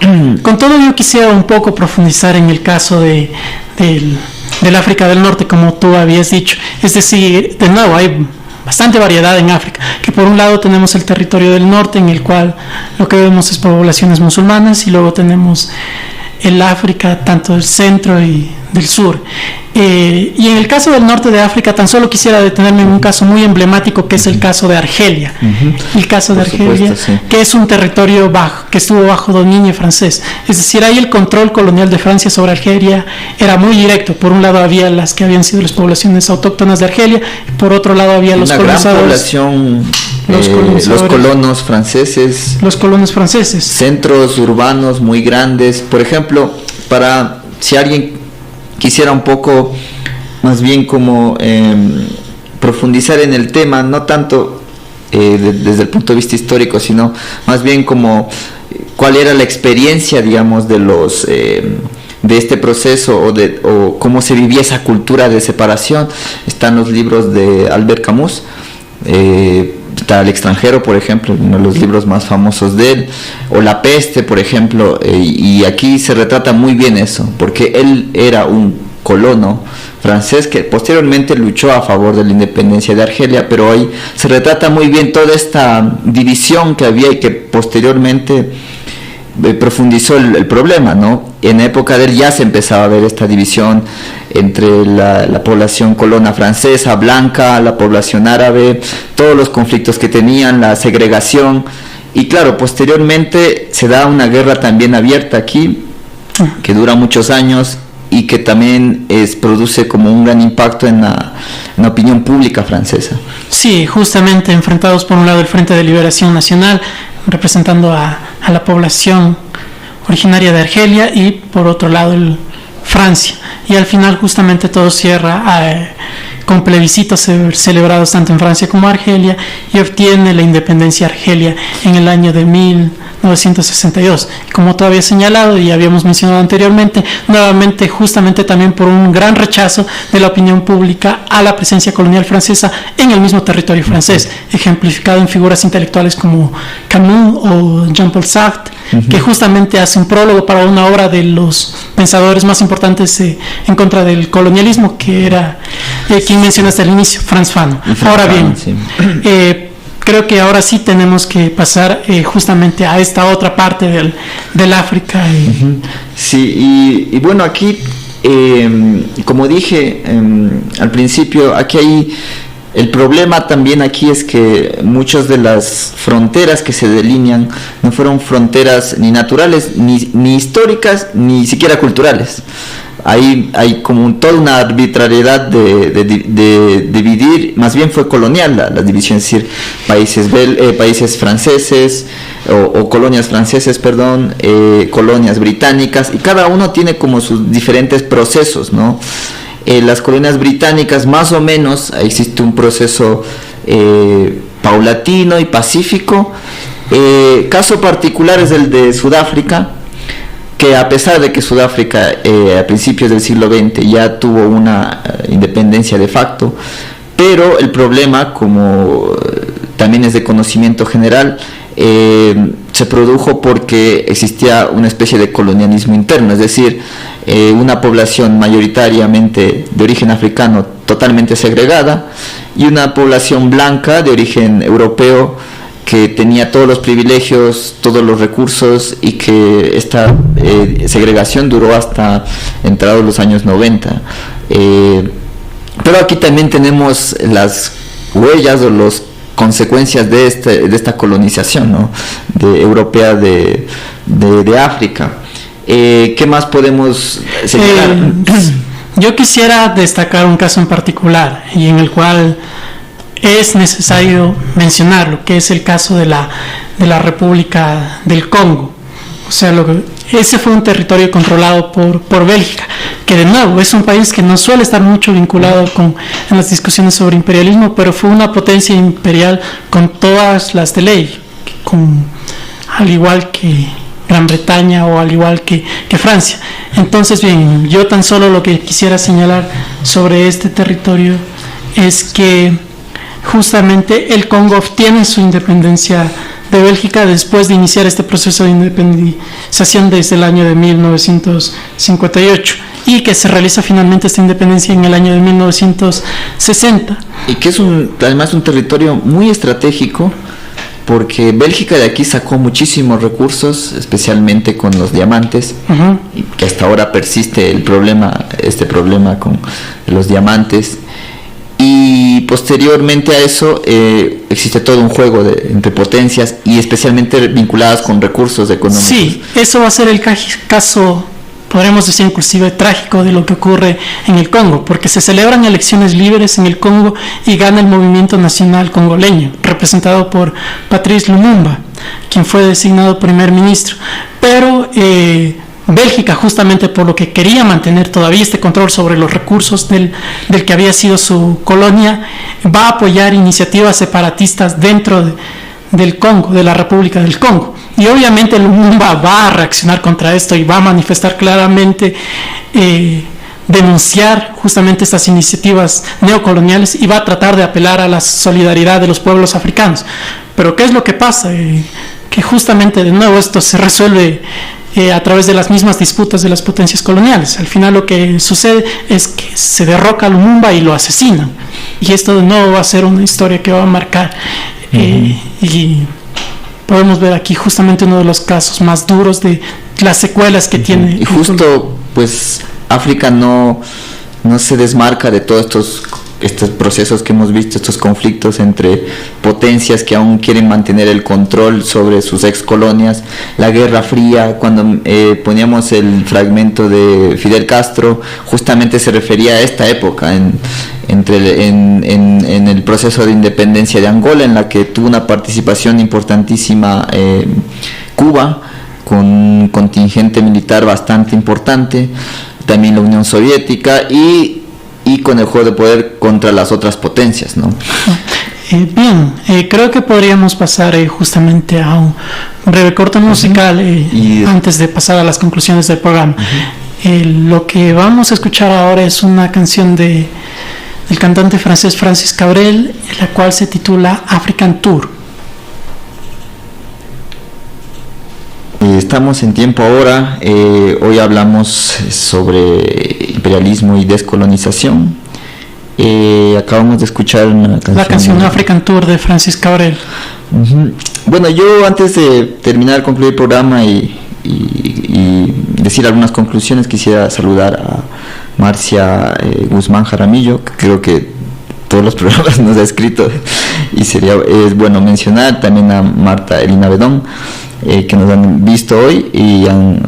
B: Con todo yo quisiera un poco profundizar en el caso del África del Norte, como tú habías dicho. Es decir, de nuevo, hay bastante variedad en África, que por un lado tenemos el territorio del norte, en el cual lo que vemos es poblaciones musulmanas, y luego tenemos el África tanto del centro y del sur. Y en el caso del norte de África tan solo quisiera detenerme en un caso muy emblemático, que es el caso de Argelia. El caso de Argelia, que es un territorio que estuvo bajo dominio francés. Es decir, ahí el control colonial de Francia sobre Argelia era muy directo. Por un lado había las que habían sido las poblaciones autóctonas de Argelia, y por otro lado había los colonizadores.
A: Los colonos franceses.
B: Los colonos franceses.
A: Centros urbanos muy grandes. Por ejemplo, si alguien quisiera un poco más bien como profundizar en el tema, no tanto desde el punto de vista histórico, sino más bien como cuál era la experiencia, digamos, de este proceso o cómo se vivía esa cultura de separación. Están los libros de Albert Camus, está El extranjero, por ejemplo, uno de los libros más famosos de él, o La peste, por ejemplo, y aquí se retrata muy bien eso, porque él era un colono francés que posteriormente luchó a favor de la independencia de Argelia, pero ahí se retrata muy bien toda esta división que había y que posteriormente profundizó el problema, ¿no? En época de él ya se empezaba a ver esta división entre la población colona francesa, blanca, la población árabe, todos los conflictos que tenían, la segregación, y claro, posteriormente se da una guerra también abierta aquí, que dura muchos años y que también produce como un gran impacto en la opinión pública francesa.
B: Sí, justamente enfrentados por un lado el Frente de Liberación Nacional, representando a la población originaria de Argelia, y por otro lado Francia, y al final justamente todo cierra con plebiscitos celebrados tanto en Francia como Argelia, y obtiene la independencia Argelia en el año de 1962. Como tú habías señalado y habíamos mencionado anteriormente, nuevamente justamente también por un gran rechazo de la opinión pública a la presencia colonial francesa en el mismo territorio francés, ejemplificado en figuras intelectuales como Camus o Jean-Paul Sartre, que justamente hace un prólogo para una obra de los pensadores más importantes en contra del colonialismo, que era quien mencionaste al inicio, Frantz Fanon. Ahora bien, sí. Creo que ahora sí tenemos que pasar justamente a esta otra parte del África.
A: Sí, y bueno, aquí, como dije al principio, aquí hay... El problema también aquí es que muchas de las fronteras que se delinean no fueron fronteras ni naturales, ni históricas, ni siquiera culturales. Hay como toda una arbitrariedad de dividir, más bien fue colonial la división, es decir, países franceses o colonias francesas, colonias británicas, y cada uno tiene como sus diferentes procesos, ¿no? Las colonias británicas más o menos existe un proceso paulatino y pacífico. Caso particular es el de Sudáfrica, que a pesar de que Sudáfrica a principios del siglo XX ya tuvo una independencia de facto, pero el problema, como también es de conocimiento general, se produjo porque existía una especie de colonialismo interno, es decir, una población mayoritariamente de origen africano totalmente segregada y una población blanca de origen europeo que tenía todos los privilegios, todos los recursos, y que esta segregación duró hasta entrados los años 90. Pero aquí también tenemos las huellas o las consecuencias de esta colonización, ¿no?, europea de África. ¿Qué más podemos señalar?
B: Yo quisiera destacar un caso en particular y en el cual es necesario mencionarlo, que es el caso de la República del Congo. O sea, ese fue un territorio controlado por Bélgica, que de nuevo es un país que no suele estar mucho vinculado en las discusiones sobre imperialismo, pero fue una potencia imperial con todas las de ley, al igual que Gran Bretaña o al igual que Francia. Entonces, bien, yo tan solo lo que quisiera señalar sobre este territorio es que justamente el Congo obtiene su independencia de Bélgica después de iniciar este proceso de independización desde el año de 1958, y que se realiza finalmente esta independencia en el año de 1960.
A: Y que es además un territorio muy estratégico, porque Bélgica de aquí sacó muchísimos recursos, especialmente con los diamantes, y que hasta ahora persiste este problema con los diamantes. Y posteriormente a eso existe todo un juego entre potencias, y especialmente vinculadas con recursos económicos.
B: Sí, eso va a ser el caso, podremos decir inclusive trágico, de lo que ocurre en el Congo, porque se celebran elecciones libres en el Congo y gana el movimiento nacional congoleño, representado por Patrice Lumumba, quien fue designado primer ministro. Pero Bélgica, justamente por lo que quería mantener todavía este control sobre los recursos del que había sido su colonia, va a apoyar iniciativas separatistas dentro del Congo, de la República del Congo. Y obviamente Lumumba va a reaccionar contra esto y va a manifestar claramente, denunciar justamente estas iniciativas neocoloniales, y va a tratar de apelar a la solidaridad de los pueblos africanos. Pero ¿qué es lo que pasa? Que justamente de nuevo esto se resuelve a través de las mismas disputas de las potencias coloniales. Al final lo que sucede es que se derroca a Lumumba y lo asesinan, y esto de nuevo va a ser una historia que va a marcar, y podemos ver aquí justamente uno de los casos más duros de las secuelas que tiene.
A: Y justo pues África no se desmarca de todos estos procesos que hemos visto, estos conflictos entre potencias que aún quieren mantener el control sobre sus ex colonias, la Guerra Fría. Cuando poníamos el fragmento de Fidel Castro, justamente se refería a esta época en el proceso de independencia de Angola, en la que tuvo una participación importantísima Cuba, con un contingente militar bastante importante, también la Unión Soviética, y con el juego de poder contra las otras potencias, ¿no?
B: Bien, creo que podríamos pasar justamente a un breve corte musical antes de pasar a las conclusiones del programa. Lo que vamos a escuchar ahora es una canción del cantante francés Francis Cabrel, la cual se titula African Tour.
A: Estamos en tiempo ahora. Hoy hablamos sobre imperialismo y descolonización. Acabamos de escuchar
B: la canción African Tour de Francis Cabrel.
A: Bueno, yo antes de concluir el programa y decir algunas conclusiones, quisiera saludar a Marcia Guzmán Jaramillo, que creo que todos los programas nos ha escrito, y es bueno mencionar también a Marta Elina Bedón, que nos han visto hoy y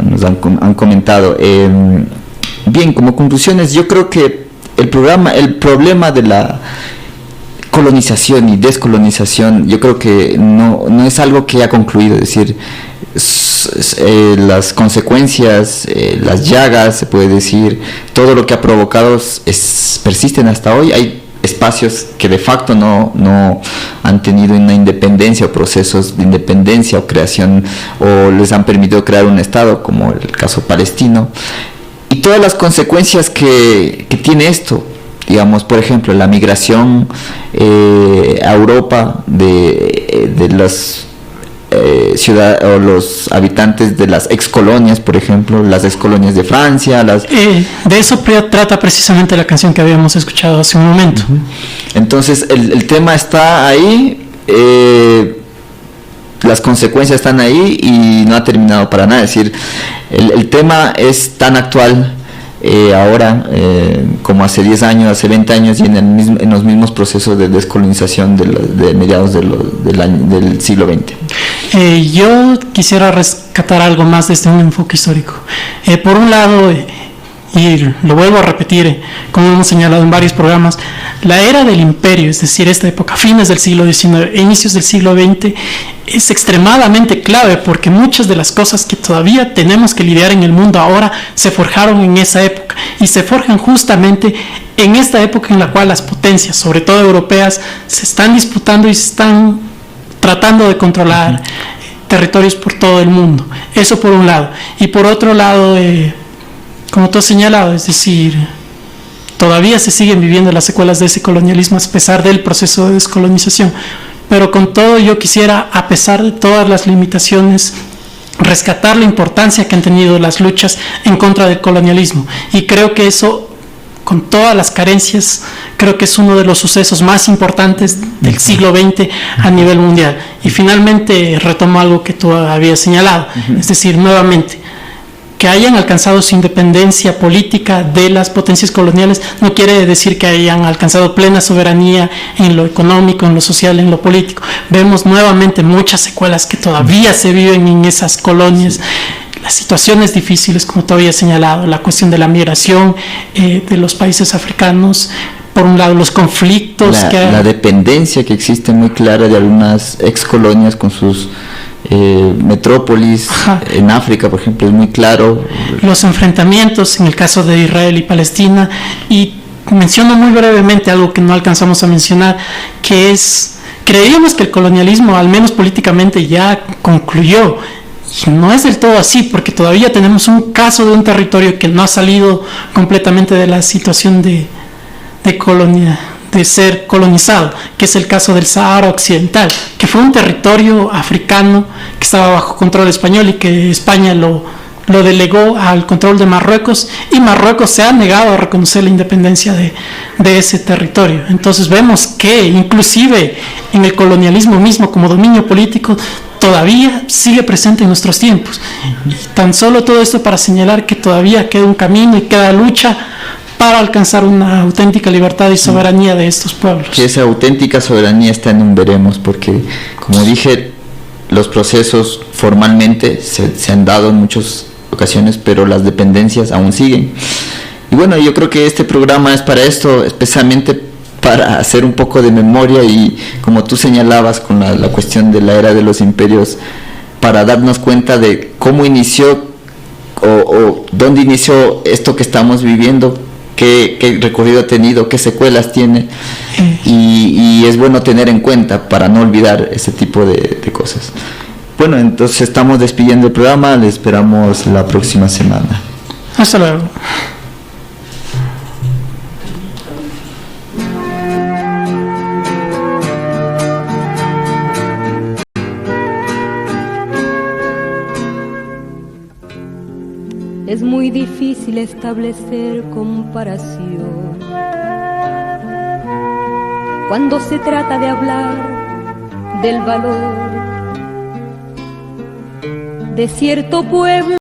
A: nos han comentado. Bien, como conclusiones, yo creo que el problema de la colonización y descolonización, yo creo que no es algo que haya concluido. Es decir, las consecuencias, las llagas, se puede decir, todo lo que ha provocado persisten hasta hoy. Hay espacios que de facto no han tenido una independencia o procesos de independencia o creación, o les han permitido crear un Estado, como el caso palestino, y todas las consecuencias que tiene esto. Digamos, por ejemplo, la migración a Europa de las o los habitantes de las excolonias, por ejemplo, las excolonias de Francia,
B: de eso trata precisamente la canción que habíamos escuchado hace un momento.
A: Entonces el tema está ahí, las consecuencias están ahí y no ha terminado para nada. Es decir, el tema es tan actual ahora como hace 10 años, hace 20 años, y en los mismos procesos de descolonización de mediados del siglo XX.
B: Yo quisiera rescatar algo más desde un enfoque histórico. Por un lado, y lo vuelvo a repetir, como hemos señalado en varios programas, la era del imperio, es decir, esta época, fines del siglo XIX, inicios del siglo XX, es extremadamente clave, porque muchas de las cosas que todavía tenemos que lidiar en el mundo ahora se forjaron en esa época, y se forjan justamente en esta época en la cual las potencias, sobre todo europeas, se están disputando y se están tratando de controlar territorios por todo el mundo. Eso por un lado. Y por otro lado, como tú has señalado, es decir, todavía se siguen viviendo las secuelas de ese colonialismo a pesar del proceso de descolonización. Pero con todo, yo quisiera, a pesar de todas las limitaciones, rescatar la importancia que han tenido las luchas en contra del colonialismo. Y creo que eso, con todas las carencias, creo que es uno de los sucesos más importantes del siglo XX a nivel mundial. Y finalmente retomo algo que tú habías señalado, es decir, nuevamente, que hayan alcanzado su independencia política de las potencias coloniales no quiere decir que hayan alcanzado plena soberanía en lo económico, en lo social, en lo político. Vemos nuevamente muchas secuelas que todavía se viven en esas colonias. Las situaciones difíciles, como tú habías señalado, la cuestión de la migración de los países africanos, por un lado los conflictos,
A: la dependencia que existe muy clara de algunas excolonias con sus metrópolis. Ajá. En África, por ejemplo, es muy claro.
B: Los enfrentamientos en el caso de Israel y Palestina, y menciono muy brevemente algo que no alcanzamos a mencionar, que es, creíamos que el colonialismo, al menos políticamente, ya concluyó. Y no es del todo así, porque todavía tenemos un caso de un territorio que no ha salido completamente de la situación de colonia, de ser colonizado, que es el caso del Sahara Occidental, que fue un territorio africano que estaba bajo control español y que España lo delegó al control de Marruecos, y Marruecos se ha negado a reconocer la independencia de ese territorio. Entonces vemos que inclusive en el colonialismo mismo como dominio político todavía sigue presente en nuestros tiempos. Y tan solo todo esto para señalar que todavía queda un camino y queda lucha para alcanzar una auténtica libertad y soberanía de estos pueblos.
A: Que esa auténtica soberanía está en un veremos, porque, como dije, los procesos formalmente se han dado en muchas ocasiones, pero las dependencias aún siguen. Y bueno, yo creo que este programa es para esto, especialmente para hacer un poco de memoria y, como tú señalabas, con la cuestión de la era de los imperios, para darnos cuenta de cómo inició o dónde inició esto que estamos viviendo, qué recorrido ha tenido, qué secuelas tiene, y es bueno tener en cuenta para no olvidar ese tipo de cosas. Bueno, entonces estamos despidiendo el programa, le esperamos la próxima semana.
B: Hasta luego.
F: Es muy difícil establecer comparación cuando se trata de hablar del valor de cierto pueblo.